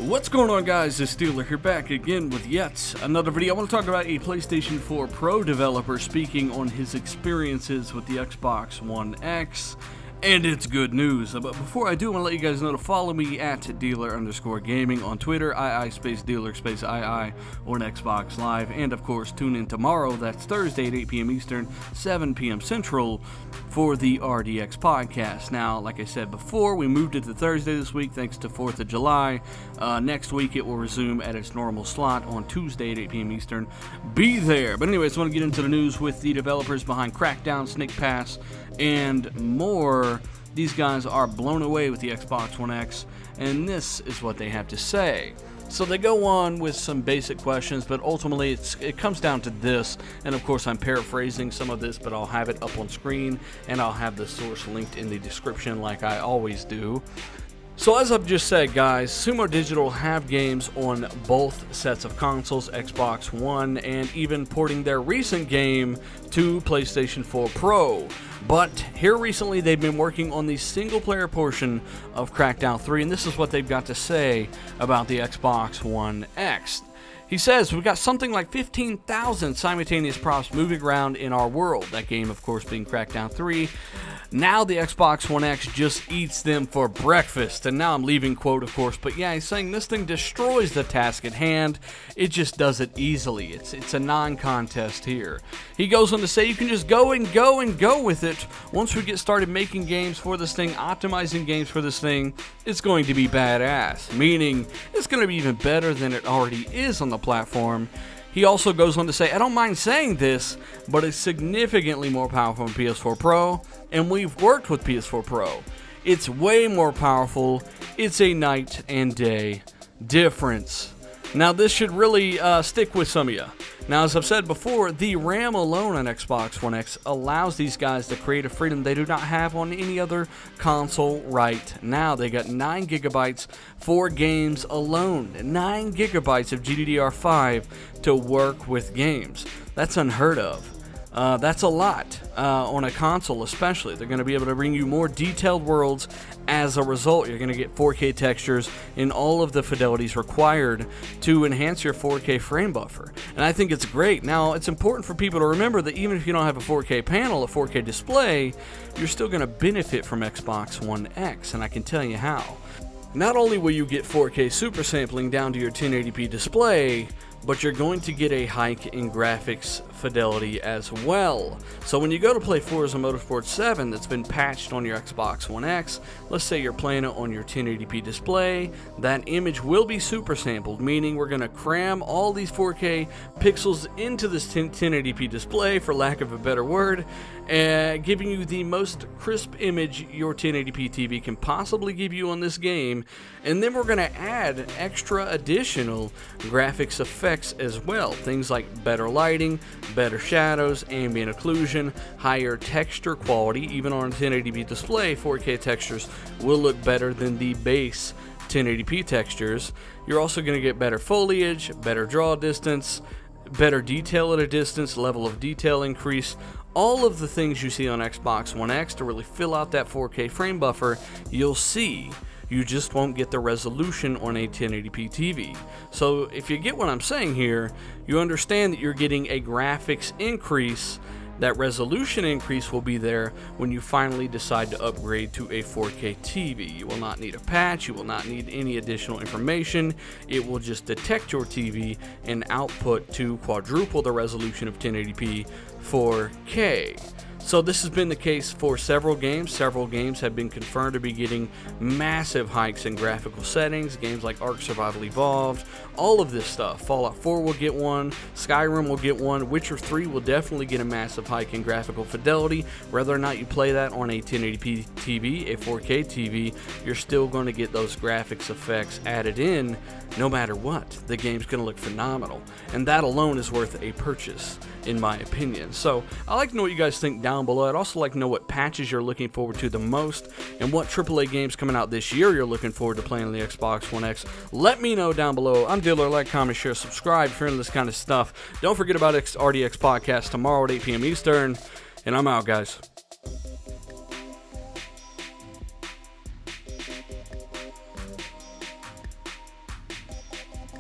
What's going on, guys? It's Dealer here, back again with yet another video. I want to talk about a PlayStation 4 Pro developer speaking on his experiences with the Xbox One X, and it's good news. But before I do, I want to let you guys know to follow me at dealer_gaming on Twitter, ii_dealer_ii on Xbox Live, and of course tune in tomorrow, that's Thursday at 8 p.m. Eastern, 7 p.m. Central, for the RDX podcast. Now, like I said before, we moved it to Thursday this week thanks to 4th of July. Next week it will resume at its normal slot on Tuesday at 8 p.m. Eastern. Be there. But anyways, I want to get into the news with the developers behind Crackdown, Snake Pass, and more. These guys are blown away with the Xbox One X, and this is what they have to say. So they go on with some basic questions, but ultimately it comes down to this, and of course I'm paraphrasing some of this, but I'll have it up on screen, and I'll have the source linked in the description like I always do. So as I've just said, guys, Sumo Digital have games on both sets of consoles, Xbox One, and even porting their recent game to PlayStation 4 Pro. But here recently they've been working on the single-player portion of Crackdown 3, and this is what they've got to say about the Xbox One X. He says, we've got something like 15,000 simultaneous props moving around in our world. That game, of course, being Crackdown 3. Now the Xbox One X just eats them for breakfast. And now I'm leaving quote, of course. But yeah, he's saying this thing destroys the task at hand. It just does it easily. It's a non-contest here. He goes on to say you can just go with it. Once we get started making games for this thing, optimizing games for this thing, it's going to be badass. Meaning, it's going to be even better than it already is on the platform. He also goes on to say, I don't mind saying this, but it's significantly more powerful than PS4 Pro, and we've worked with PS4 Pro. It's way more powerful. It's a night and day difference. Now this should really stick with some of you. Now, as I've said before, the RAM alone on Xbox One X allows these guys to create a freedom they do not have on any other console right now. They got 9 gigabytes for games alone. 9 gigabytes of GDDR5 to work with games. That's unheard of. That's a lot on a console especially. They're going to be able to bring you more detailed worlds. As a result, you're going to get 4K textures and all of the fidelities required to enhance your 4K frame buffer. And I think it's great. Now, it's important for people to remember that even if you don't have a 4K panel, a 4K display, you're still going to benefit from Xbox One X, and I can tell you how. Not only will you get 4K super sampling down to your 1080p display, but you're going to get a hike in graphics fidelity as well. So when you go to play Forza Motorsport 7 that's been patched on your Xbox One X, let's say you're playing it on your 1080p display, that image will be super sampled, meaning we're going to cram all these 4K pixels into this 1080p display, for lack of a better word, giving you the most crisp image your 1080p TV can possibly give you on this game. And then we're going to add extra additional graphics effects as well. Things like better lighting, better shadows, ambient occlusion, higher texture quality. Even on a 1080p display, 4K textures will look better than the base 1080p textures. You're also going to get better foliage, better draw distance, better detail at a distance, level of detail increase. All of the things you see on Xbox One X to really fill out that 4K frame buffer, you'll see. You just won't get the resolution on a 1080p TV. So if you get what I'm saying here, you understand that you're getting a graphics increase. That resolution increase will be there when you finally decide to upgrade to a 4K TV. You will not need a patch, you will not need any additional information. It will just detect your TV and output to quadruple the resolution of 1080p 4K. So this has been the case for several games. Several games have been confirmed to be getting massive hikes in graphical settings. Games like Ark Survival Evolved, all of this stuff. Fallout 4 will get one, Skyrim will get one, Witcher 3 will definitely get a massive hike in graphical fidelity. Whether or not you play that on a 1080p TV, a 4K TV, you're still going to get those graphics effects added in no matter what. The game's going to look phenomenal, and that alone is worth a purchase, in my opinion. So I'd like to know what you guys think down below. I'd also like to know what patches you're looking forward to the most, and what AAA games coming out this year you're looking forward to playing on the Xbox One X. Let me know down below. I'm Dealer. Like, comment, share, subscribe if you're into this kind of stuff. Don't forget about RDX Podcast tomorrow at 8 p.m. Eastern, and I'm out, guys.